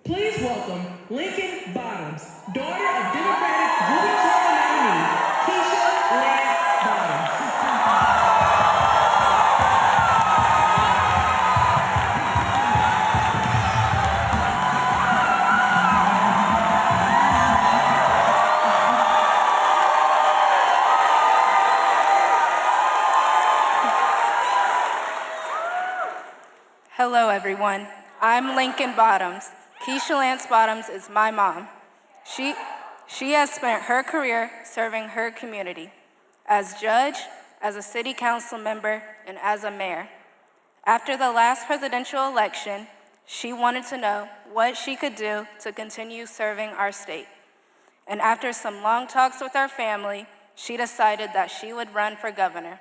Please welcome Lincoln Bottoms, daughter of Democratic gubernatorial nominee Keisha Lance Bottoms. Hello, everyone. I'm Lincoln Bottoms. Keisha Lance Bottoms is my mom. She has spent her career serving her community as judge, as a city council member, and as a mayor. After the last presidential election, she wanted to know what she could do to continue serving our state. And after some long talks with our family, she decided that she would run for governor.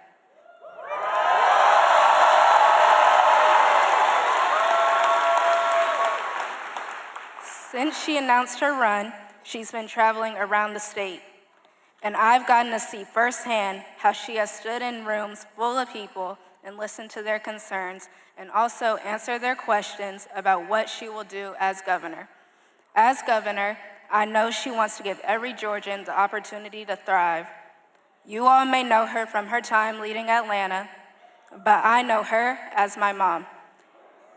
Since she announced her run, she's been traveling around the state. And I've gotten to see firsthand how she has stood in rooms full of people and listened to their concerns and also answered their questions about what she will do as governor. As governor, I know she wants to give every Georgian the opportunity to thrive. You all may know her from her time leading Atlanta, but I know her as my mom.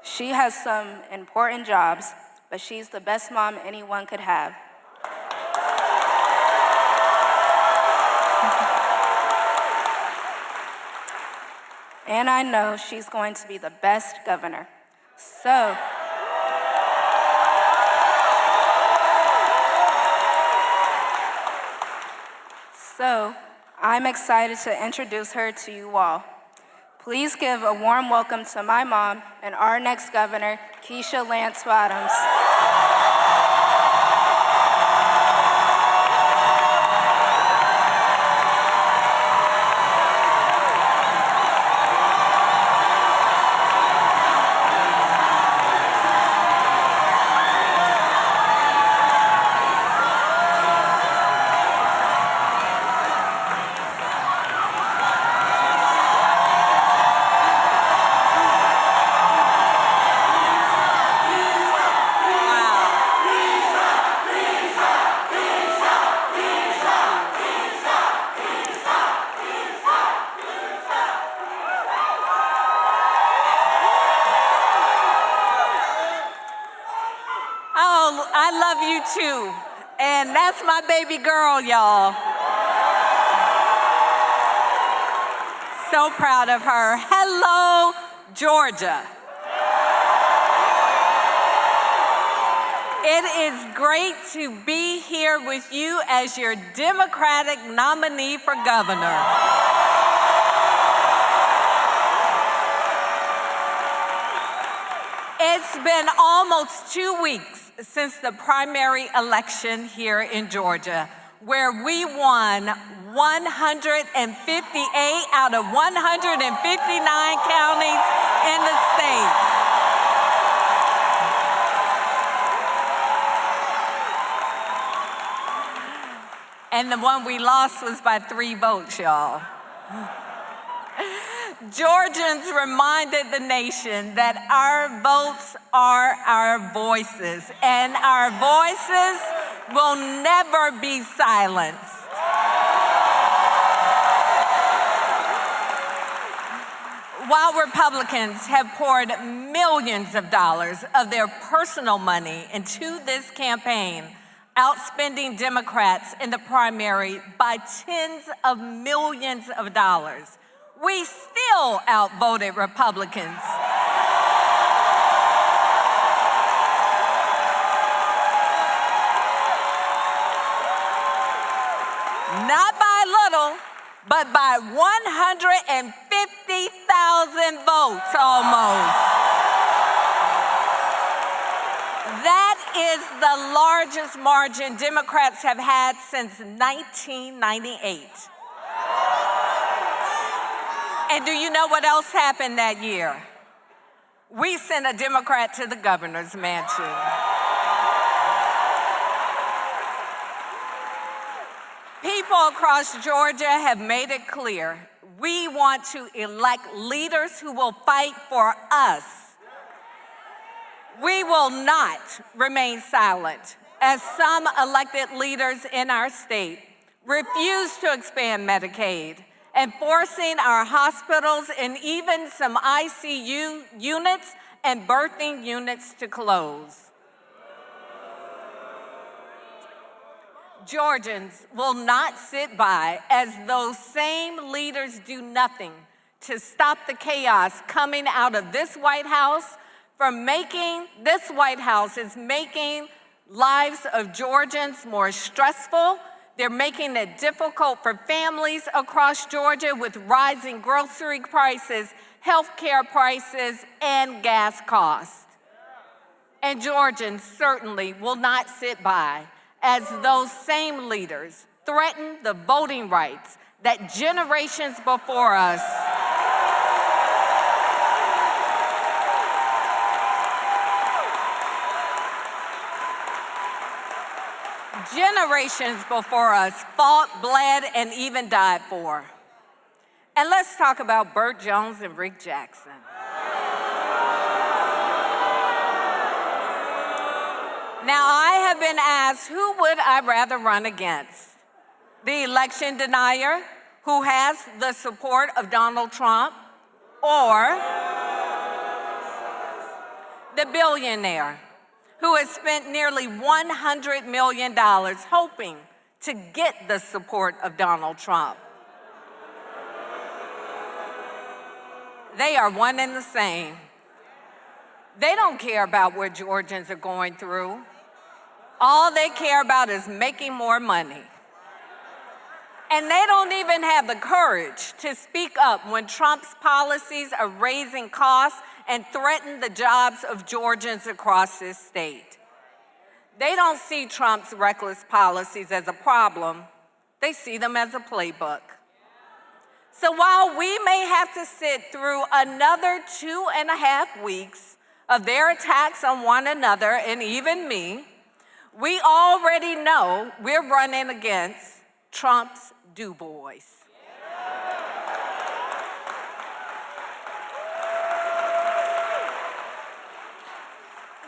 She has some important jobs, but she's the best mom anyone could have. And I know she's going to be the best governor. So I'm excited to introduce her to you all. Please give a warm welcome to my mom and our next governor, Keisha Lance Bottoms. I love you too, and that's my baby girl, y'all. So proud of her. Hello, Georgia. It is great to be here with you as your Democratic nominee for governor. It's been almost 2 weeks since the primary election here in Georgia, where we won 158 out of 159 counties in the state. And the one we lost was by 3 votes, y'all. Georgians reminded the nation that our votes are our voices, and our voices will never be silenced. While Republicans have poured millions of dollars of their personal money into this campaign, outspending Democrats in the primary by tens of millions of dollars, we still outvoted Republicans. Not by little, but by 150,000 votes almost. That is the largest margin Democrats have had since 1998. And do you know what else happened that year? We sent a Democrat to the governor's mansion. People across Georgia have made it clear we want to elect leaders who will fight for us. We will not remain silent as some elected leaders in our state refuse to expand Medicaid and forcing our hospitals and even some ICU units and birthing units to close. Georgians will not sit by as those same leaders do nothing to stop the chaos coming out of this White House from this White House is making lives of Georgians more stressful. They're making it difficult for families across Georgia with rising grocery prices, healthcare prices, and gas costs. And Georgians certainly will not sit by as those same leaders threaten the voting rights that generations before us fought, bled, and even died for. And let's talk about Burt Jones and Rick Jackson. Now, I have been asked, who would I rather run against? The election denier who has the support of Donald Trump, or the billionaire who has spent nearly $100 million hoping to get the support of Donald Trump. They are one and the same. They don't care about what Georgians are going through. All they care about is making more money. And they don't even have the courage to speak up when Trump's policies are raising costs and threaten the jobs of Georgians across this state. They don't see Trump's reckless policies as a problem. They see them as a playbook. So while we may have to sit through another 2.5 weeks of their attacks on one another and even me, we already know we're running against Trump's Du Bois.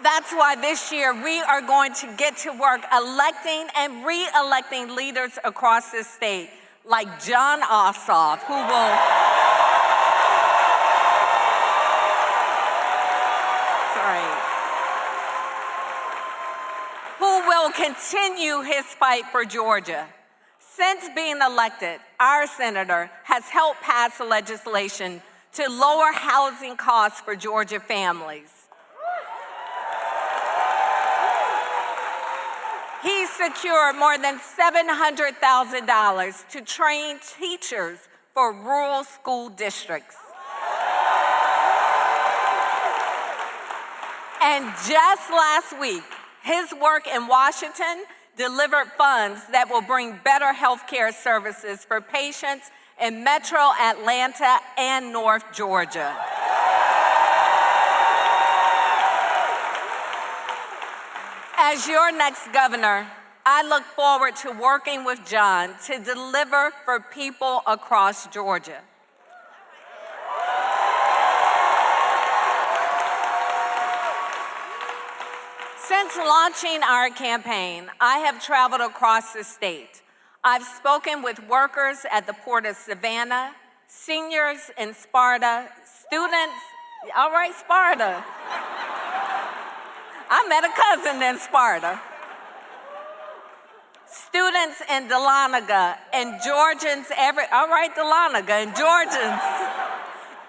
That's why this year we are going to get to work electing and re-electing leaders across this state, like Jon Ossoff, who will continue his fight for Georgia. Since being elected, our senator has helped pass legislation to lower housing costs for Georgia families. He secured more than $700,000 to train teachers for rural school districts. And just last week, his work in Washington delivered funds that will bring better health care services for patients in Metro Atlanta and North Georgia. As your next governor, I look forward to working with Jon to deliver for people across Georgia. Since launching our campaign, I have traveled across the state. I've spoken with workers at the Port of Savannah, seniors in Sparta, students, all right, Sparta. I met a cousin in Sparta. Students in Dahlonega and Georgians and Georgians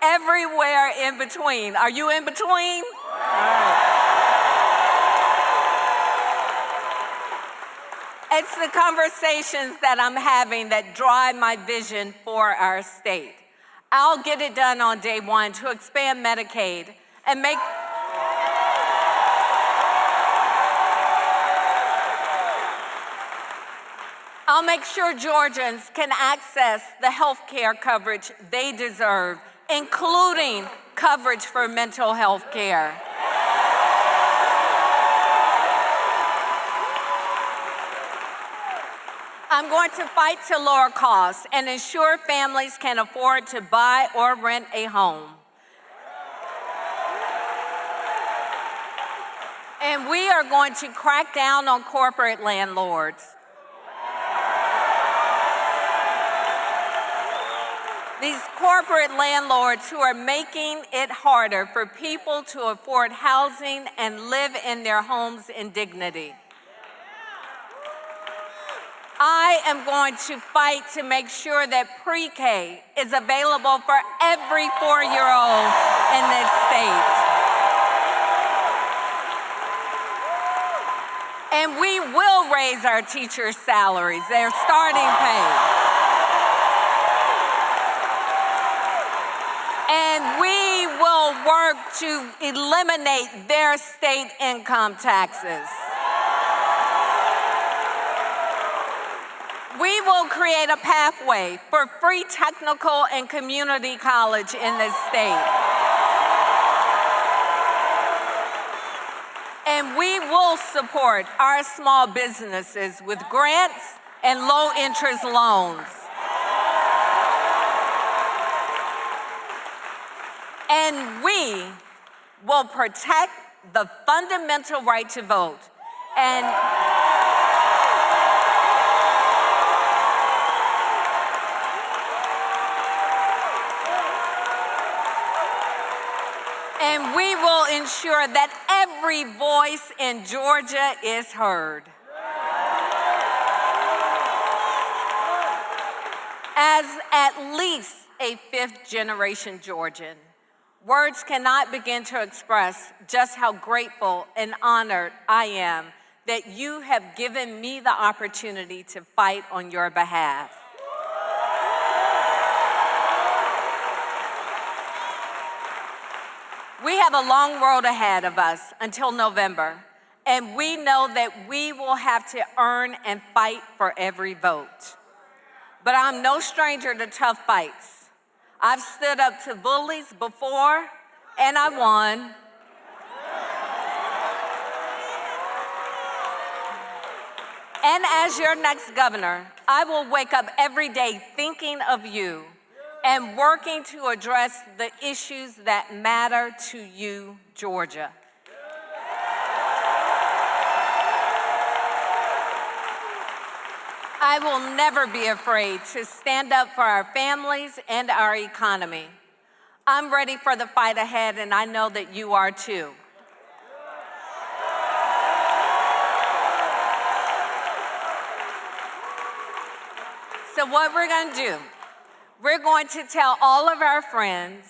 everywhere in between. Are you in between? All right. It's the conversations that I'm having that drive my vision for our state. I'll get it done on day one to expand Medicaid and make I'll make sure Georgians can access the health care coverage they deserve, including coverage for mental health care. I'm going to fight to lower costs and ensure families can afford to buy or rent a home. And we are going to crack down on corporate landlords. These corporate landlords who are making it harder for people to afford housing and live in their homes in dignity. I am going to fight to make sure that pre-K is available for every 4-year-old in this state. And we will raise our teachers' salaries, their starting pay. And we will work to eliminate their state income taxes. We will create a pathway for free technical and community college in this state. And we will support our small businesses with grants and low-interest loans. And we will protect the fundamental right to vote. And we will ensure that every voice in Georgia is heard. As at least a fifth-generation Georgian, words cannot begin to express just how grateful and honored I am that you have given me the opportunity to fight on your behalf. We have a long road ahead of us until November, and we know that we will have to earn and fight for every vote. But I'm no stranger to tough fights. I've stood up to bullies before, and I won. And as your next governor, I will wake up every day thinking of you and working to address the issues that matter to you, Georgia. I will never be afraid to stand up for our families and our economy. I'm ready for the fight ahead, and I know that you are too. So what we're going to do, we're going to tell all of our friends,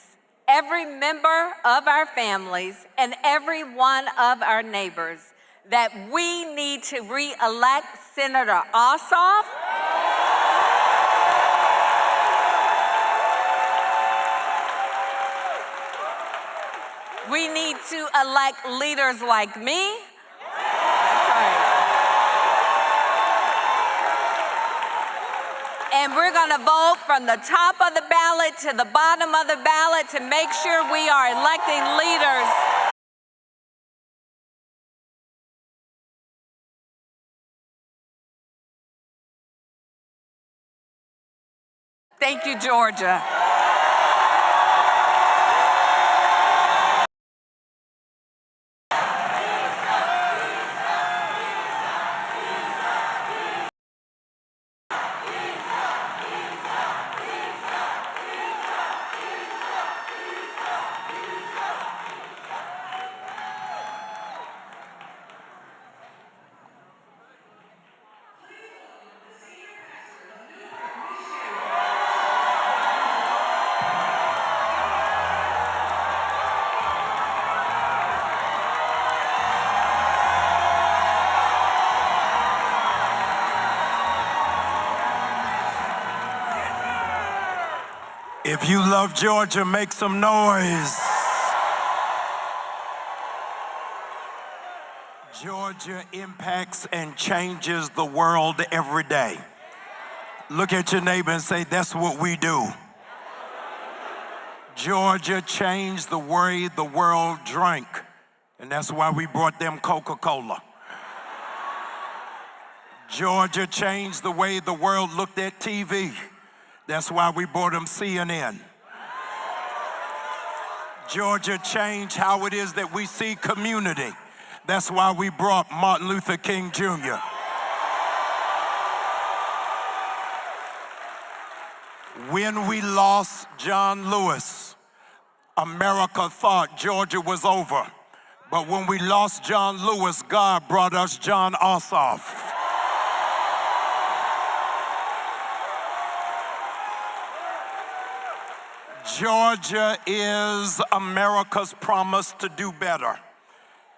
every member of our families, and every one of our neighbors that we need to re-elect Senator Ossoff. We need to elect leaders like me. That's right. And we're going to vote from the top of the ballot to the bottom of the ballot to make sure we are electing leaders. Thank you, Georgia. If you love Georgia, make some noise. Georgia impacts and changes the world every day. Look at your neighbor and say, that's what we do. Georgia changed the way the world drank, and that's why we brought them Coca-Cola. Georgia changed the way the world looked at TV. That's why we brought them CNN. Georgia changed how it is that we see community. That's why we brought Martin Luther King Jr. When we lost John Lewis, America thought Georgia was over. But when we lost John Lewis, God brought us Jon Ossoff. Georgia is America's promise to do better.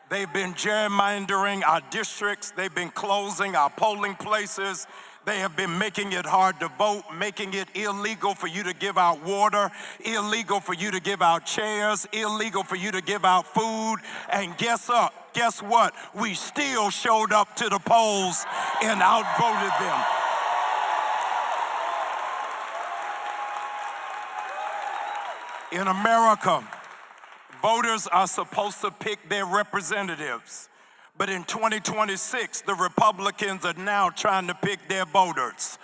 They've been gerrymandering our districts. They've been closing our polling places. They have been making it hard to vote, making it illegal for you to give out water, illegal for you to give out chairs, illegal for you to give out food. And guess what? We still showed up to the polls and outvoted them. In America, voters are supposed to pick their representatives. But in 2026, the Republicans are now trying to pick their voters.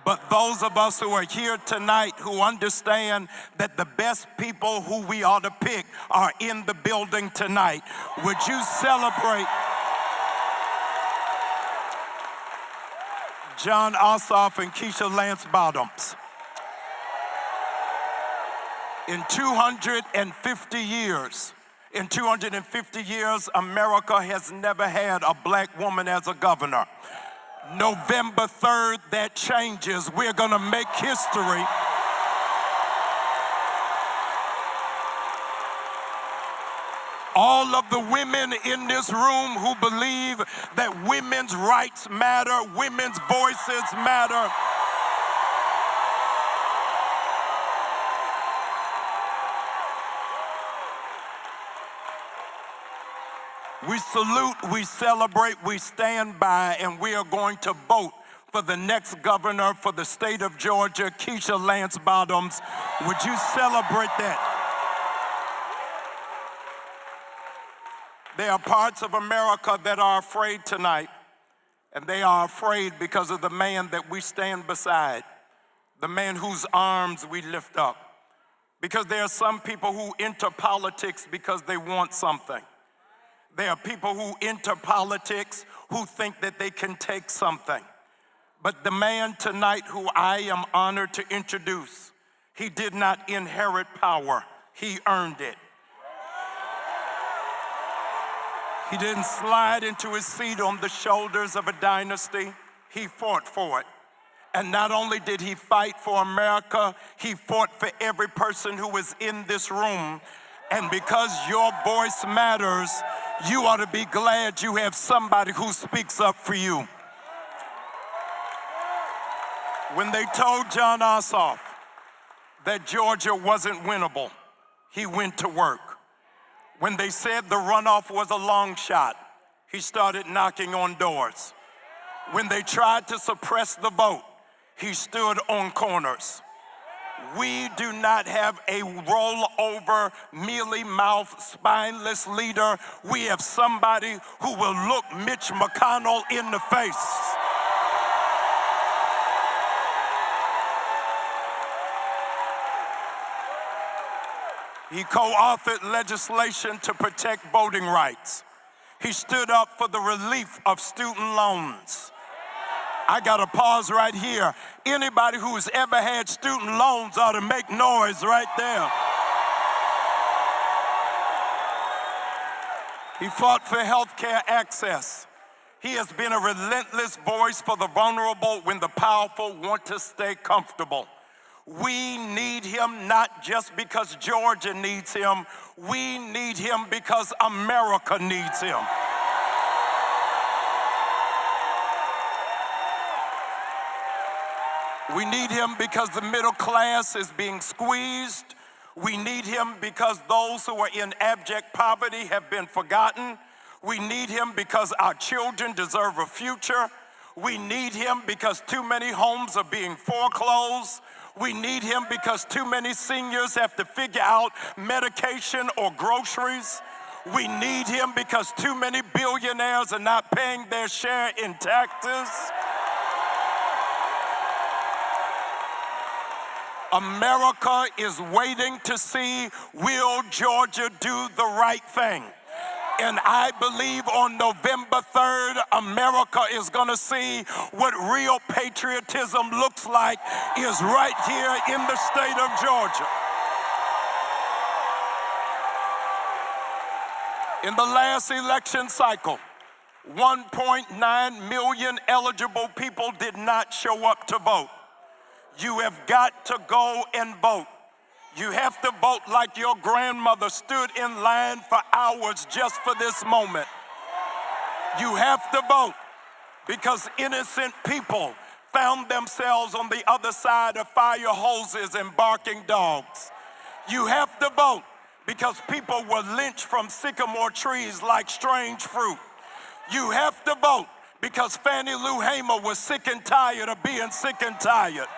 But those of us who are here tonight who understand that the best people who we ought to pick are in the building tonight, would you celebrate Jon Ossoff and Keisha Lance Bottoms? In 250 years, America has never had a black woman as a governor. November 3rd, that changes. We're gonna make history. All of the women in this room who believe that women's rights matter, women's voices matter, we salute, we celebrate, we stand by, and we are going to vote for the next governor for the state of Georgia, Keisha Lance Bottoms. Would you celebrate that? There are parts of America that are afraid tonight, and they are afraid because of the man that we stand beside, the man whose arms we lift up. Because there are some people who enter politics because they want something. There are people who enter politics who think that they can take something. But the man tonight who I am honored to introduce, he did not inherit power, he earned it. He didn't slide into his seat on the shoulders of a dynasty, he fought for it. And not only did he fight for America, he fought for every person who is in this room. And because your voice matters, you ought to be glad you have somebody who speaks up for you. When they told Jon Ossoff that Georgia wasn't winnable, he went to work. When they said the runoff was a long shot, he started knocking on doors. When they tried to suppress the vote, he stood on corners. We do not have a rollover, mealy-mouthed, spineless leader. We have somebody who will look Mitch McConnell in the face. He co-authored legislation to protect voting rights. He stood up for the relief of student loans. I gotta pause right here. Anybody who's ever had student loans ought to make noise right there. He fought for health care access. He has been a relentless voice for the vulnerable when the powerful want to stay comfortable. We need him not just because Georgia needs him. We need him because America needs him. We need him because the middle class is being squeezed. We need him because those who are in abject poverty have been forgotten. We need him because our children deserve a future. We need him because too many homes are being foreclosed. We need him because too many seniors have to figure out medication or groceries. We need him because too many billionaires are not paying their share in taxes. America is waiting to see, will Georgia do the right thing? And I believe on November 3rd, America is going to see what real patriotism looks like is right here in the state of Georgia. In the last election cycle, 1.9 million eligible people did not show up to vote. You have got to go and vote. You have to vote like your grandmother stood in line for hours just for this moment. You have to vote because innocent people found themselves on the other side of fire hoses and barking dogs. You have to vote because people were lynched from sycamore trees like strange fruit. You have to vote because Fannie Lou Hamer was sick and tired of being sick and tired.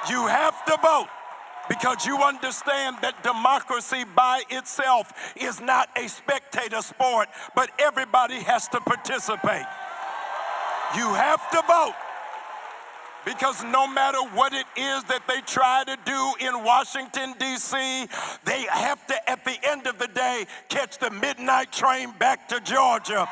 You have to vote because you understand that democracy by itself is not a spectator sport, but everybody has to participate. You have to vote because no matter what it is that they try to do in Washington, D.C., they have to, at the end of the day, catch the midnight train back to Georgia.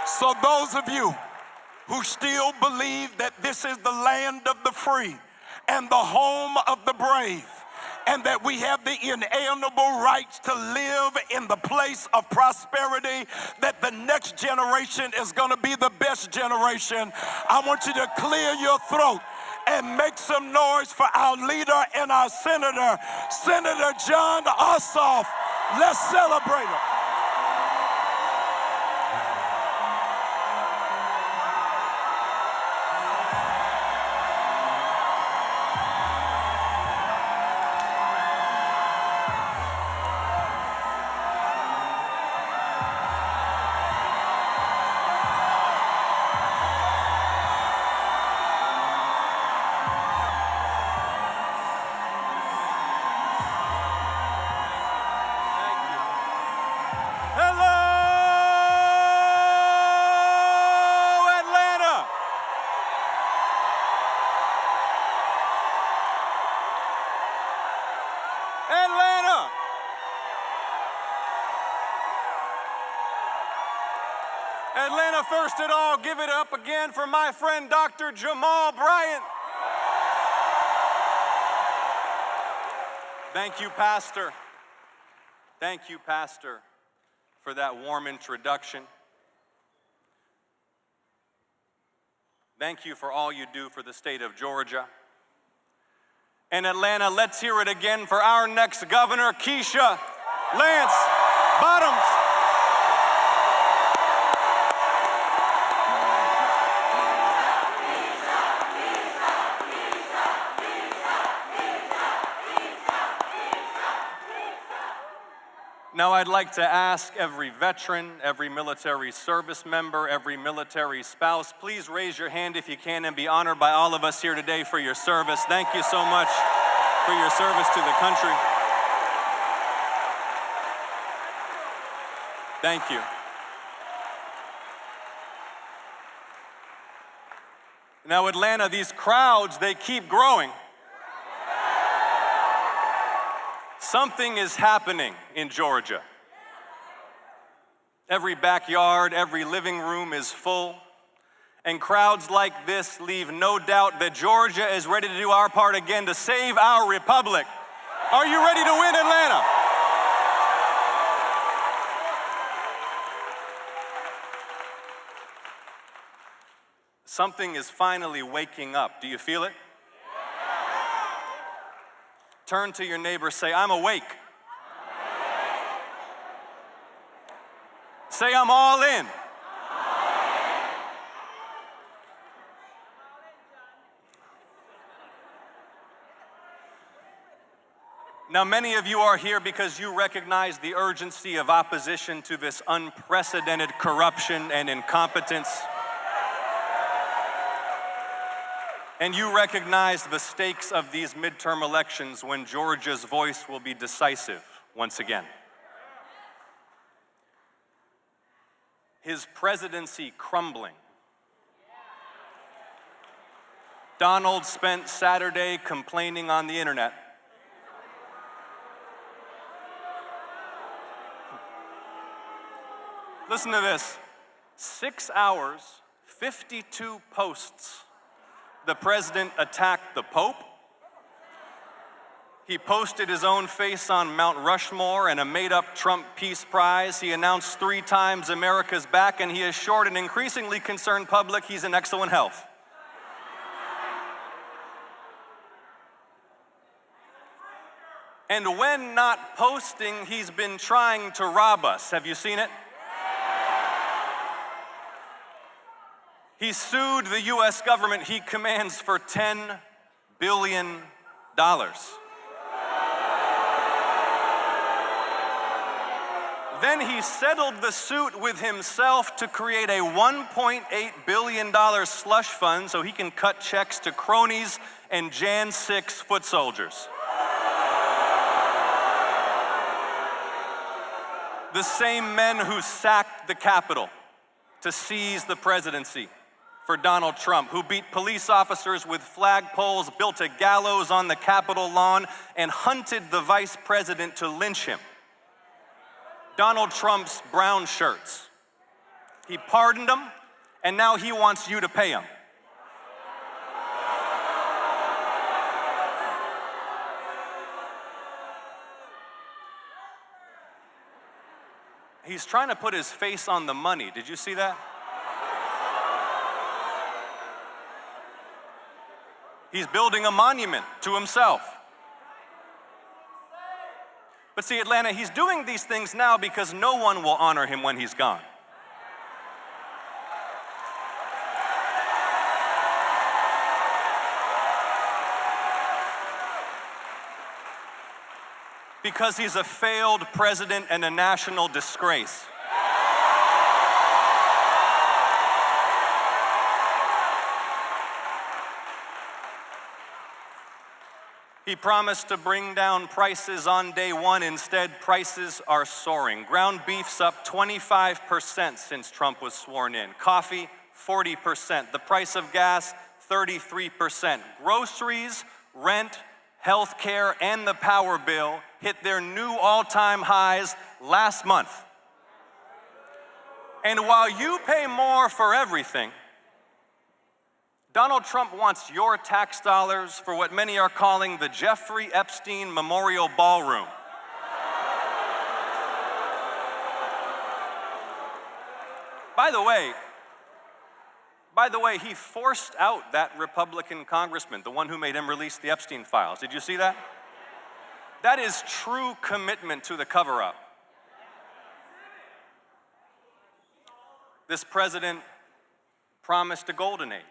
So those of you who still believe that this is the land of the free and the home of the brave, and that we have the inalienable rights to live in the place of prosperity, that the next generation is going to be the best generation, I want you to clear your throat and make some noise for our leader and our senator, Senator Jon Ossoff. Let's celebrate him. Atlanta. Atlanta, first at all, give it up again for my friend Dr. Jamal Bryant. Thank you, Pastor. Thank you, Pastor, for that warm introduction. Thank you for all you do for the state of Georgia. And Atlanta, let's hear it again for our next governor, Keisha Lance Bottoms. Now I'd like to ask every veteran, every military service member, every military spouse, please raise your hand if you can and be honored by all of us here today for your service. Thank you so much for your service to the country. Thank you. Now Atlanta, these crowds, they keep growing. Something is happening in Georgia. Every backyard, every living room is full, and crowds like this leave no doubt that Georgia is ready to do our part again to save our republic. Are you ready to win, Atlanta? Something is finally waking up. Do you feel it? Turn to your neighbor, say, I'm awake. Say, I'm all in. Now, many of you are here because you recognize the urgency of opposition to this unprecedented corruption and incompetence. And you recognize the stakes of these midterm elections when Georgia's voice will be decisive once again. His presidency crumbling. Donald spent Saturday complaining on the internet. Listen to this. 6 hours, 52 posts. The president attacked the Pope. He posted his own face on Mount Rushmore and a made-up Trump Peace Prize. He announced 3 times America's back, and he assured an increasingly concerned public he's in excellent health. And when not posting, he's been trying to rob us. Have you seen it? He sued the US government he commands for $10 billion. Then he settled the suit with himself to create a $1.8 billion slush fund so he can cut checks to cronies and Jan 6 foot soldiers. The same men who sacked the Capitol to seize the presidency for Donald Trump, who beat police officers with flagpoles, built a gallows on the Capitol lawn, and hunted the vice president to lynch him. Donald Trump's brown shirts. He pardoned them, and now he wants you to pay him. He's trying to put his face on the money. Did you see that? He's building a monument to himself. But see, Atlanta, he's doing these things now because no one will honor him when he's gone. Because he's a failed president and a national disgrace. He promised to bring down prices on day one. Instead, prices are soaring. Ground beef's up 25% since Trump was sworn in. Coffee, 40%. The price of gas, 33%. Groceries, rent, health care, and the power bill hit their new all-time highs last month. And while you pay more for everything, Donald Trump wants your tax dollars for what many are calling the Jeffrey Epstein Memorial Ballroom. By the way, he forced out that Republican congressman, the one who made him release the Epstein files. Did you see that? That is true commitment to the cover-up. This president promised a golden age.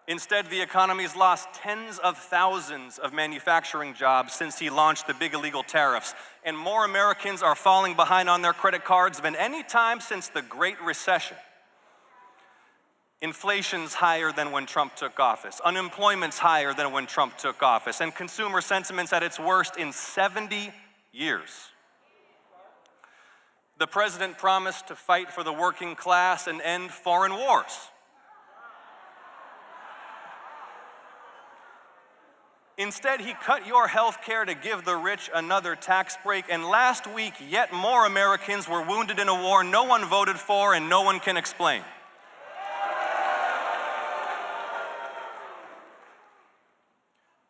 Instead, the economy's lost tens of thousands of manufacturing jobs since he launched the big illegal tariffs, and more Americans are falling behind on their credit cards than any time since the Great Recession. Inflation's higher than when Trump took office. Unemployment's higher than when Trump took office, and consumer sentiment's at its worst in 70 years. The president promised to fight for the working class and end foreign wars. Instead, he cut your health care to give the rich another tax break, and last week, yet more Americans were wounded in a war no one voted for and no one can explain.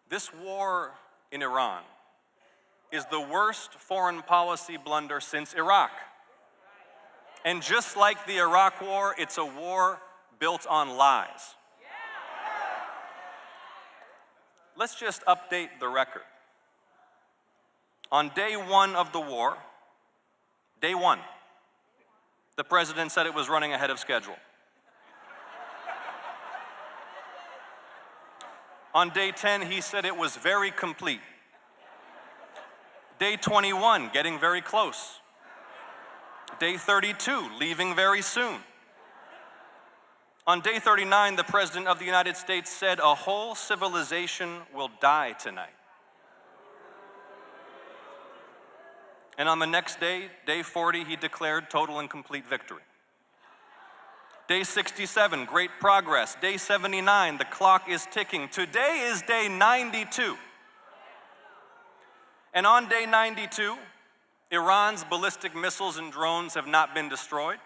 This war in Iran is the worst foreign policy blunder since Iraq. And just like the Iraq War, it's a war built on lies. Let's just update the record. On day one of the war, day one, the president said it was running ahead of schedule. On day 10, he said it was very complete. Day 21, getting very close. Day 32, leaving very soon. On day 39, the President of the United States said a whole civilization will die tonight. And on the next day, day 40, he declared total and complete victory. Day 67, great progress. Day 79, the clock is ticking. Today is day 92. And on day 92, Iran's ballistic missiles and drones have not been destroyed.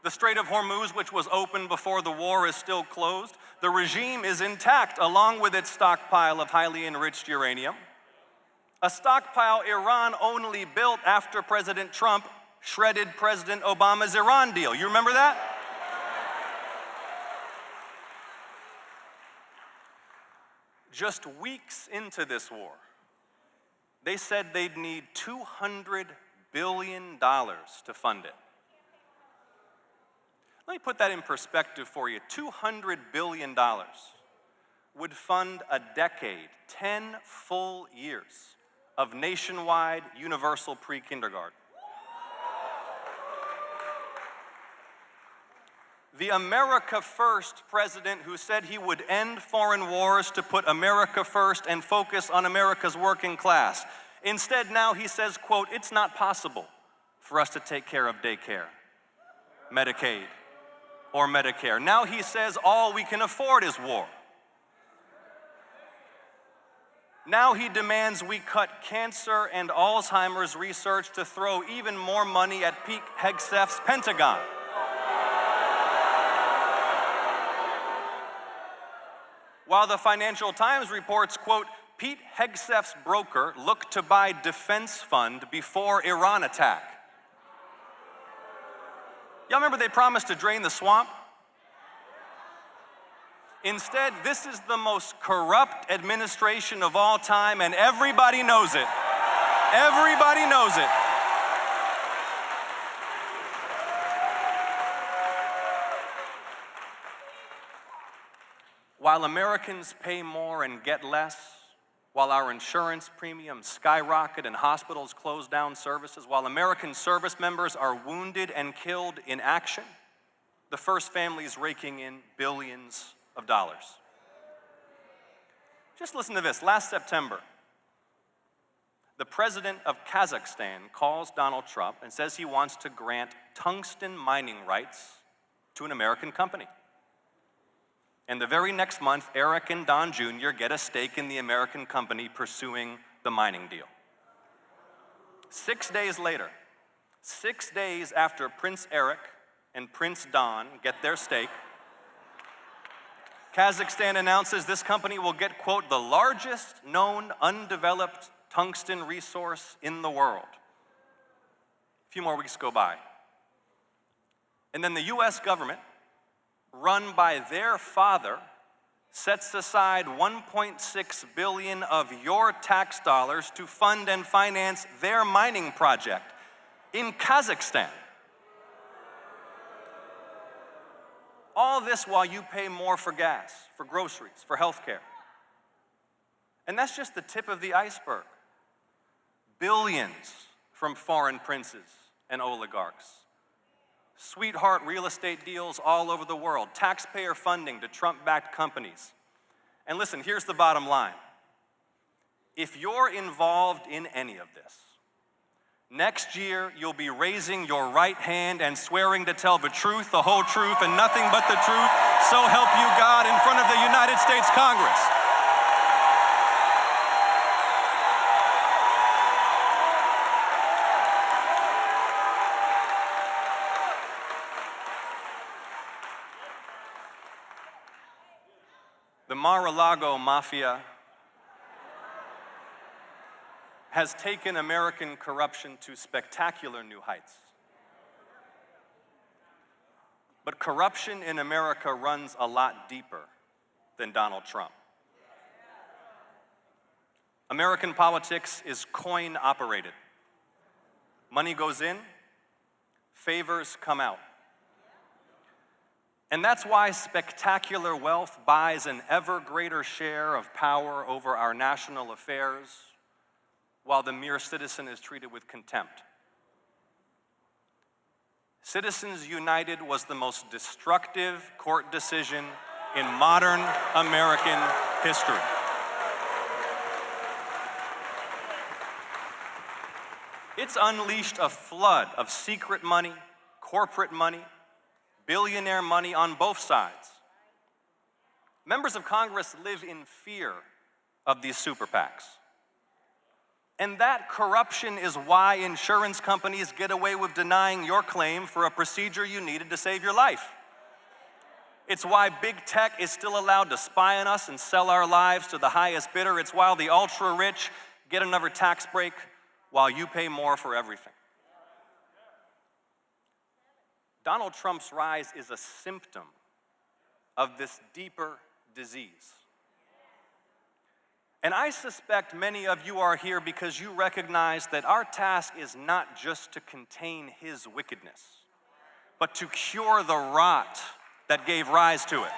The Strait of Hormuz, which was open before the war, is still closed. The regime is intact, along with its stockpile of highly enriched uranium. A stockpile Iran only built after President Trump shredded President Obama's Iran deal. You remember that? Just weeks into this war, they said they'd need $200 billion to fund it. Let me put that in perspective for you. $200 billion would fund a decade, 10 full years of nationwide universal pre-kindergarten. The America First president who said he would end foreign wars to put America first and focus on America's working class. Instead, now he says, quote, "It's not possible for us to take care of daycare, Medicaid, or Medicare." Now he says all we can afford is war. Now he demands we cut cancer and Alzheimer's research to throw even more money at Pete Hegseth's Pentagon. While the Financial Times reports, quote, Pete Hegseth's broker looked to buy defense fund before Iran attack. Y'all remember they promised to drain the swamp? Instead, this is the most corrupt administration of all time, and everybody knows it. Everybody knows it. While Americans pay more and get less, while our insurance premiums skyrocket and hospitals close down services, while American service members are wounded and killed in action, the First Family is raking in billions of dollars. Just listen to this. Last September, the president of Kazakhstan calls Donald Trump and says he wants to grant tungsten mining rights to an American company. And the very next month, Eric and Don Jr. get a stake in the American company pursuing the mining deal. 6 days later, 6 days after Prince Eric and Prince Don get their stake, Kazakhstan announces this company will get, quote, the largest known undeveloped tungsten resource in the world. A few more weeks go by. And then the US government, run by their father, sets aside $1.6 billion of your tax dollars to fund and finance their mining project in Kazakhstan. All this while you pay more for gas, for groceries, for healthcare. And that's just the tip of the iceberg. Billions from foreign princes and oligarchs. Sweetheart real estate deals all over the world, taxpayer funding to Trump-backed companies. And listen, here's the bottom line. If you're involved in any of this, next year you'll be raising your right hand and swearing to tell the truth, the whole truth, and nothing but the truth, so help you God, in front of the United States Congress. The Mar-a-Lago Mafia has taken American corruption to spectacular new heights. But corruption in America runs a lot deeper than Donald Trump. American politics is coin operated. Money goes in, favors come out. And that's why spectacular wealth buys an ever greater share of power over our national affairs, while the mere citizen is treated with contempt. Citizens United was the most destructive court decision in modern American history. It's unleashed a flood of secret money, corporate money, billionaire money on both sides. Members of Congress live in fear of these super PACs. And that corruption is why insurance companies get away with denying your claim for a procedure you needed to save your life. It's why big tech is still allowed to spy on us and sell our lives to the highest bidder. It's why the ultra-rich get another tax break while you pay more for everything. Donald Trump's rise is a symptom of this deeper disease. And I suspect many of you are here because you recognize that our task is not just to contain his wickedness, but to cure the rot that gave rise to it.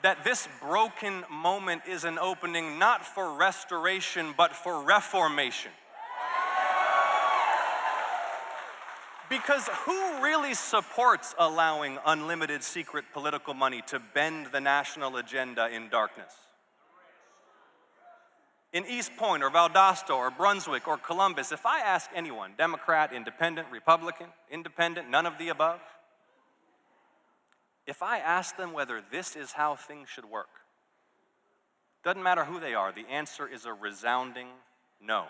That this broken moment is an opening not for restoration, but for reformation. Because who really supports allowing unlimited secret political money to bend the national agenda in darkness? In East Point or Valdosta or Brunswick or Columbus, if I ask anyone, Democrat, Independent, Republican, Independent, none of the above, if I ask them whether this is how things should work, doesn't matter who they are, the answer is a resounding no.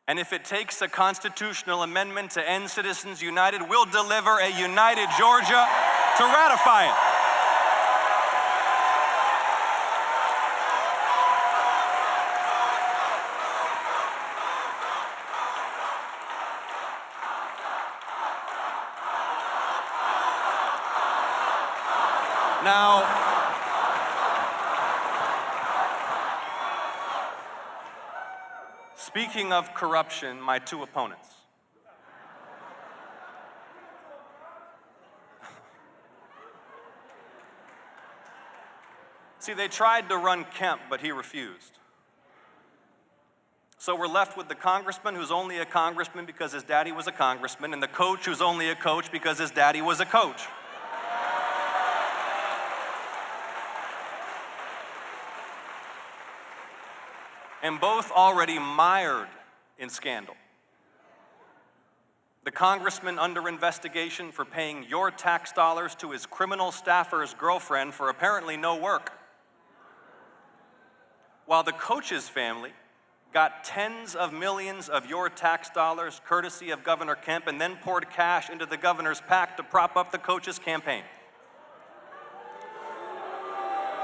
And if it takes a constitutional amendment to end Citizens United, we'll deliver a united Georgia to ratify it. Now, speaking of corruption, my two opponents. See, they tried to run Kemp, but he refused. So we're left with the congressman who's only a congressman because his daddy was a congressman, and the coach who's only a coach because his daddy was a coach. And both already mired in scandal. The congressman under investigation for paying your tax dollars to his criminal staffer's girlfriend for apparently no work. While the coach's family got tens of millions of your tax dollars courtesy of Governor Kemp and then poured cash into the governor's PAC to prop up the coach's campaign.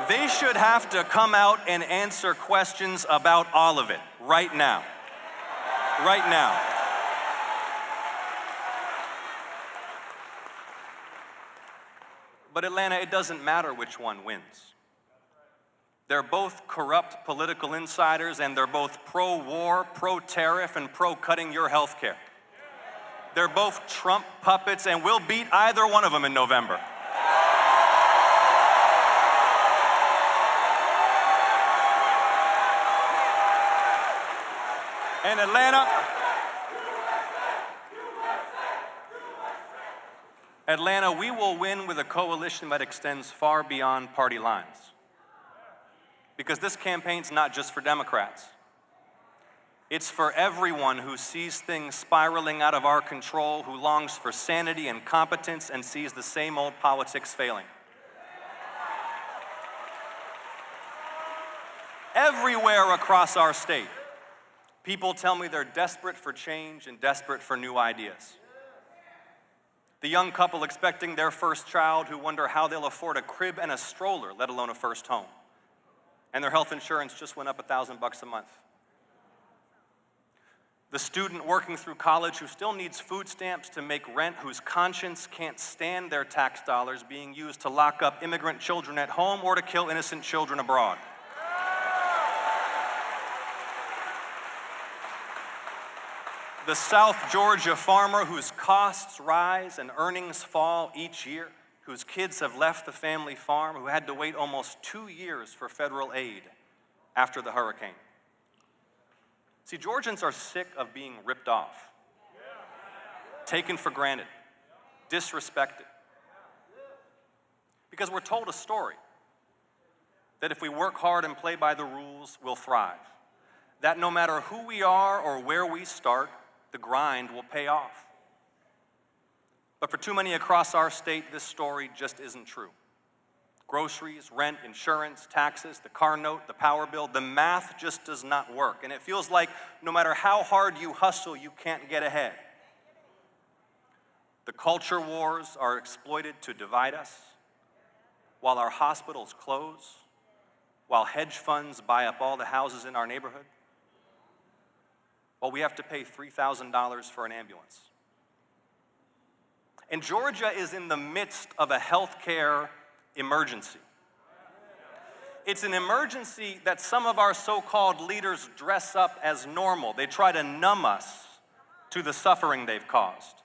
They should have to come out and answer questions about all of it right now. Right now. But Atlanta, it doesn't matter which one wins. They're both corrupt political insiders, and they're both pro-war, pro-tariff, and pro-cutting your health care. They're both Trump puppets, and we'll beat either one of them in November. And Atlanta, we will win with a coalition that extends far beyond party lines. Because this campaign's not just for Democrats. It's for everyone who sees things spiraling out of our control, who longs for sanity and competence and sees the same old politics failing. Everywhere across our state, people tell me they're desperate for change and desperate for new ideas. The young couple expecting their first child who wonder how they'll afford a crib and a stroller, let alone a first home. And their health insurance just went up $1,000 a month. The student working through college who still needs food stamps to make rent, whose conscience can't stand their tax dollars being used to lock up immigrant children at home or to kill innocent children abroad. The South Georgia farmer whose costs rise and earnings fall each year, whose kids have left the family farm, who had to wait almost 2 years for federal aid after the hurricane. See, Georgians are sick of being ripped off, taken for granted, disrespected. Because we're told a story that if we work hard and play by the rules, we'll thrive. That no matter who we are or where we start, the grind will pay off. But for too many across our state, this story just isn't true. Groceries, rent, insurance, taxes, the car note, the power bill, the math just does not work. And it feels like no matter how hard you hustle, you can't get ahead. The culture wars are exploited to divide us, while our hospitals close, while hedge funds buy up all the houses in our neighborhood, while we have to pay $3,000 for an ambulance. And Georgia is in the midst of a healthcare emergency. It's an emergency that some of our so-called leaders dress up as normal. They try to numb us to the suffering they've caused.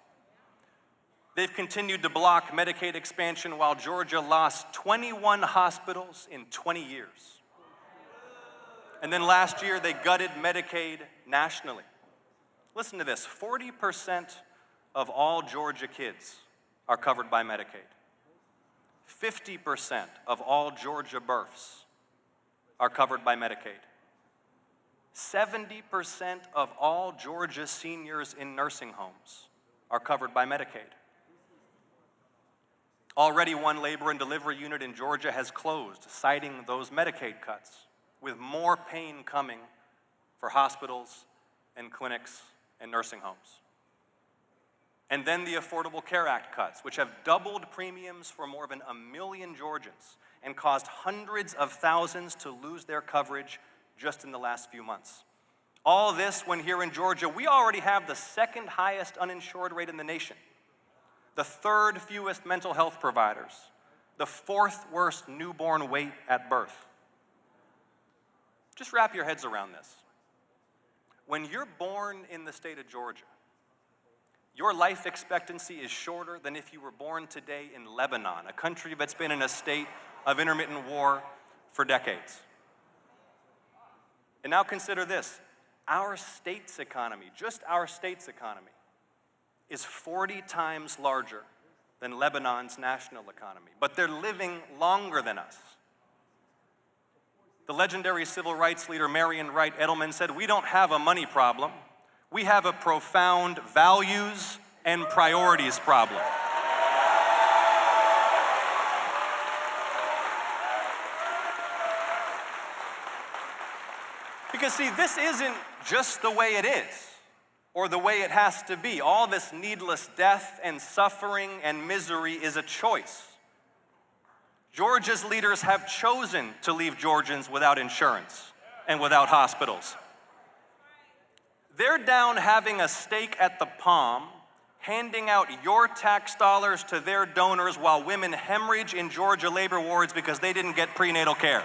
They've continued to block Medicaid expansion while Georgia lost 21 hospitals in 20 years. And then last year, they gutted Medicaid nationally. Listen to this, 40% of all Georgia kids are covered by Medicaid. 50% of all Georgia births are covered by Medicaid. 70% of all Georgia seniors in nursing homes are covered by Medicaid. Already one labor and delivery unit in Georgia has closed, citing those Medicaid cuts, with more pain coming for hospitals and clinics and nursing homes. And then the Affordable Care Act cuts, which have doubled premiums for more than 1 million Georgians and caused hundreds of thousands to lose their coverage just in the last few months. All this when here in Georgia, we already have the second highest uninsured rate in the nation, the third fewest mental health providers, the fourth worst newborn weight at birth. Just wrap your heads around this. When you're born in the state of Georgia, your life expectancy is shorter than if you were born today in Lebanon, a country that's been in a state of intermittent war for decades. And now consider this, our state's economy, just our state's economy, is 40 times larger than Lebanon's national economy, but they're living longer than us. The legendary civil rights leader Marion Wright Edelman said, "We don't have a money problem. We have a profound values and priorities problem." Because see, this isn't just the way it is or the way it has to be. All this needless death and suffering and misery is a choice. Georgia's leaders have chosen to leave Georgians without insurance and without hospitals. They're down having a stake at the palm, handing out your tax dollars to their donors while women hemorrhage in Georgia labor wards because they didn't get prenatal care.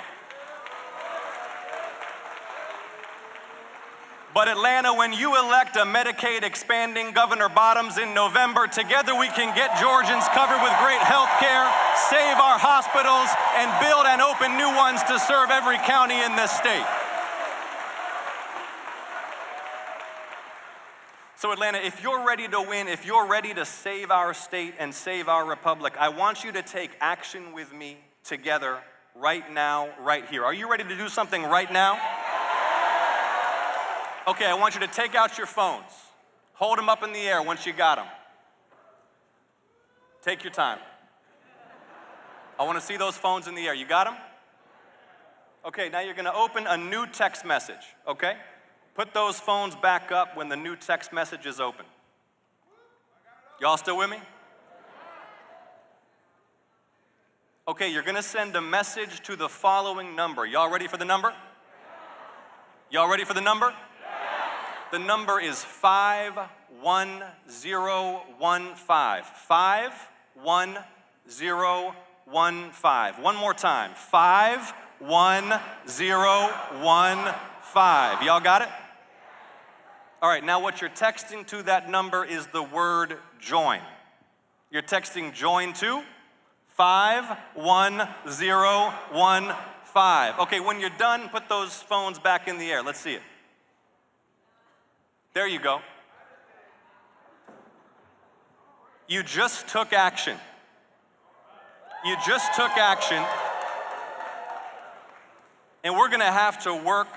But Atlanta, when you elect a Medicaid expanding Governor Bottoms in November, together we can get Georgians covered with great health care, save our hospitals, and build and open new ones to serve every county in this state. So Atlanta, if you're ready to win, if you're ready to save our state and save our republic, I want you to take action with me together right now, right here. Are you ready to do something right now? Okay, I want you to take out your phones. Hold them up in the air once you got them. Take your time. I want to see those phones in the air. You got them? Okay, now you're going to open a new text message, okay? Put those phones back up when the new text message is open. Y'all still with me? Okay, you're going to send a message to the following number. Y'all ready for the number? Y'all ready for the number? The number is 51015. 51015. One more time. 51015. Y'all got it? All right, now what you're texting to that number is the word join. You're texting join to 51015. Okay, when you're done, put those phones back in the air. Let's see it. There you go. You just took action. You just took action. And we're going to have to work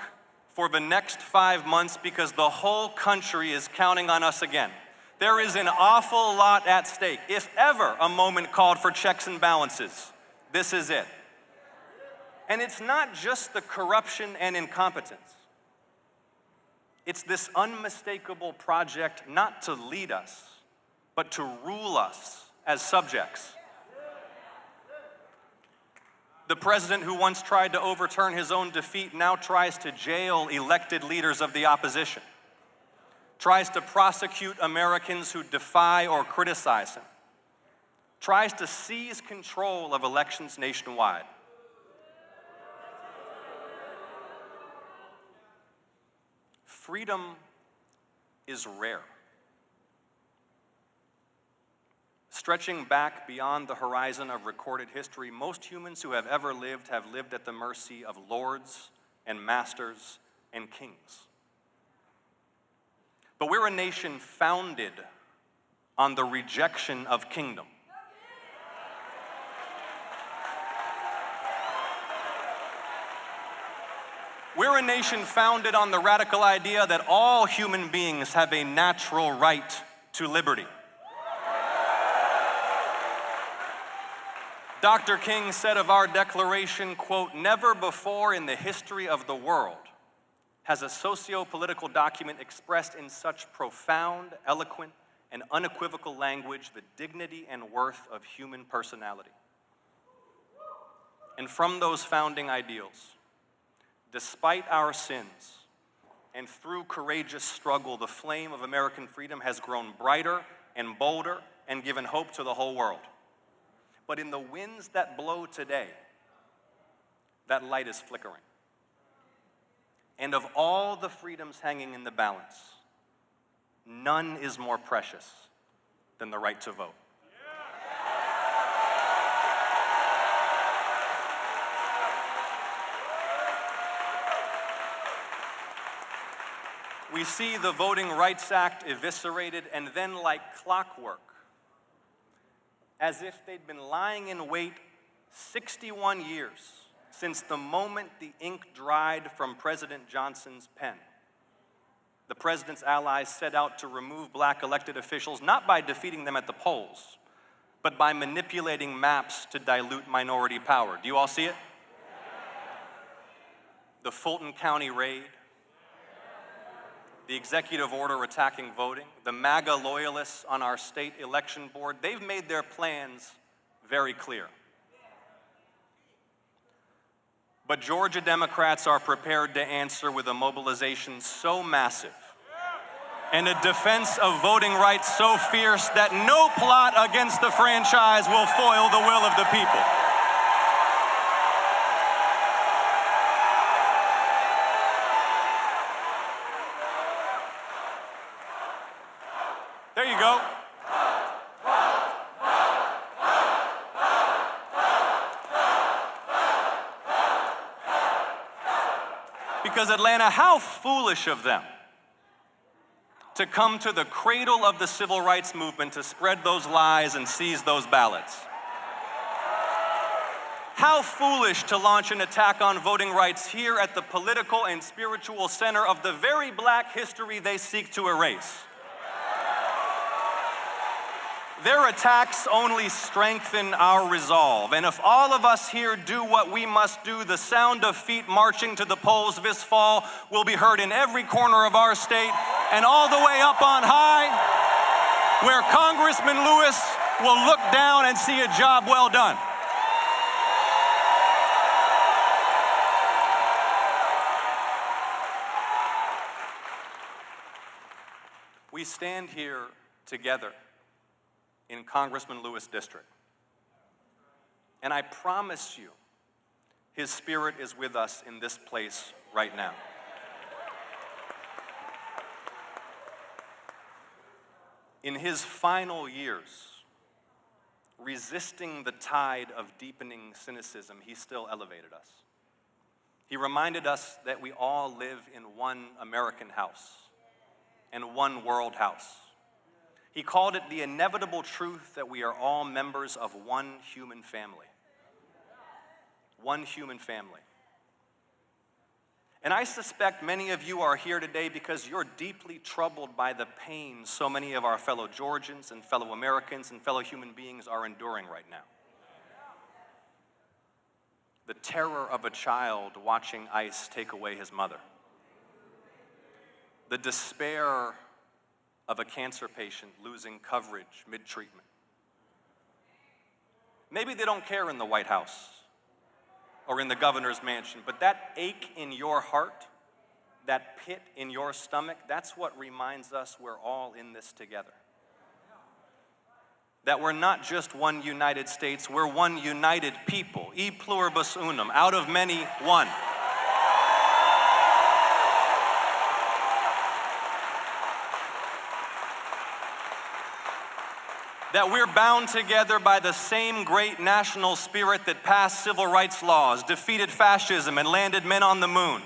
for the next 5 months because the whole country is counting on us again. There is an awful lot at stake. If ever a moment called for checks and balances, this is it. And it's not just the corruption and incompetence. It's this unmistakable project not to lead us, but to rule us as subjects. The president who once tried to overturn his own defeat now tries to jail elected leaders of the opposition, tries to prosecute Americans who defy or criticize him, tries to seize control of elections nationwide. Freedom is rare. Stretching back beyond the horizon of recorded history, most humans who have ever lived have lived at the mercy of lords and masters and kings. But we're a nation founded on the rejection of kingdom. We're a nation founded on the radical idea that all human beings have a natural right to liberty. Dr. King said of our declaration, quote, "Never before in the history of the world has a socio-political document expressed in such profound, eloquent, and unequivocal language the dignity and worth of human personality." And from those founding ideals, despite our sins and through courageous struggle, the flame of American freedom has grown brighter and bolder and given hope to the whole world. But in the winds that blow today, that light is flickering. And of all the freedoms hanging in the balance, none is more precious than the right to vote. We see the Voting Rights Act eviscerated, and then like clockwork, as if they'd been lying in wait 61 years since the moment the ink dried from President Johnson's pen. The president's allies set out to remove black elected officials, not by defeating them at the polls, but by manipulating maps to dilute minority power. Do you all see it? The Fulton County raid, the executive order attacking voting, the MAGA loyalists on our state election board, they've made their plans very clear. But Georgia Democrats are prepared to answer with a mobilization so massive and a defense of voting rights so fierce that no plot against the franchise will foil the will of the people. There you go. Because Atlanta, how foolish of them to come to the cradle of the civil rights movement to spread those lies and seize those ballots. How foolish to launch an attack on voting rights here at the political and spiritual center of the very black history they seek to erase. Their attacks only strengthen our resolve. And if all of us here do what we must do, the sound of feet marching to the polls this fall will be heard in every corner of our state and all the way up on high, where Congressman Lewis will look down and see a job well done. We stand here together in Congressman Lewis' district. And I promise you, his spirit is with us in this place right now. In his final years, resisting the tide of deepening cynicism, he still elevated us. He reminded us that we all live in one American house and one world house. He called it the inevitable truth that we are all members of one human family. One human family. And I suspect many of you are here today because you're deeply troubled by the pain so many of our fellow Georgians and fellow Americans and fellow human beings are enduring right now. The terror of a child watching ICE take away his mother. The despair of a cancer patient losing coverage mid-treatment. Maybe they don't care in the White House or in the governor's mansion, but that ache in your heart, that pit in your stomach, that's what reminds us we're all in this together. That we're not just one United States, we're one united people. E pluribus unum, out of many, one. That we're bound together by the same great national spirit that passed civil rights laws, defeated fascism, and landed men on the moon.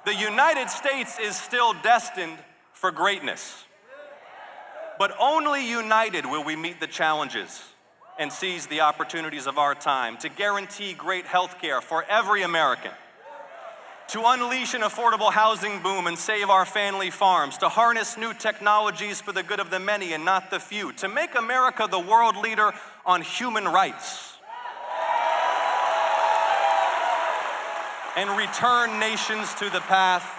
The United States is still destined for greatness. But only united will we meet the challenges and seize the opportunities of our time to guarantee great health care for every American, to unleash an affordable housing boom and save our family farms, to harness new technologies for the good of the many and not the few, to make America the world leader on human rights, and return nations to the path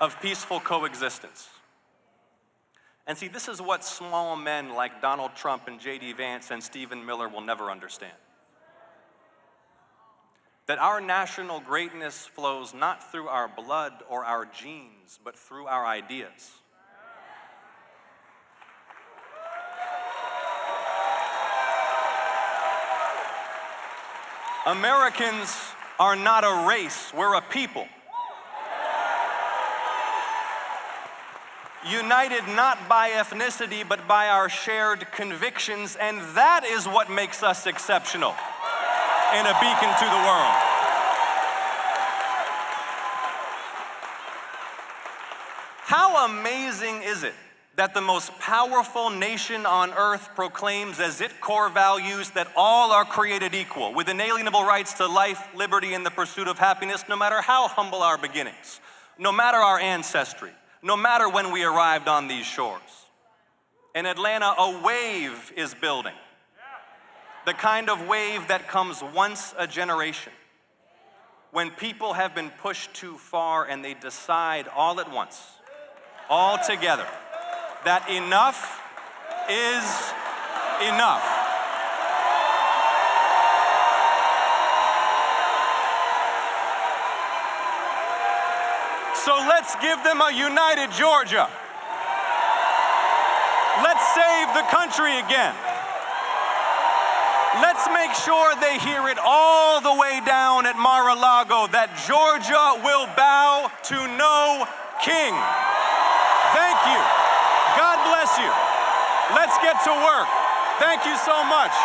of peaceful coexistence. And see, this is what small men like Donald Trump and J.D. Vance and Stephen Miller will never understand. That our national greatness flows not through our blood or our genes, but through our ideas. Americans are not a race, we're a people. United not by ethnicity, but by our shared convictions, and that is what makes us exceptional and a beacon to the world. How amazing is it that the most powerful nation on earth proclaims as its core values that all are created equal, with inalienable rights to life, liberty, and the pursuit of happiness, no matter how humble our beginnings, no matter our ancestry, no matter when we arrived on these shores. In Atlanta, a wave is building. The kind of wave that comes once a generation, when people have been pushed too far and they decide all at once, all together, that enough is enough. So let's give them a united Georgia. Let's save the country again. Let's make sure they hear it all the way down at Mar-a-Lago that Georgia will bow to no king. Thank you. God bless you. Let's get to work. Thank you so much.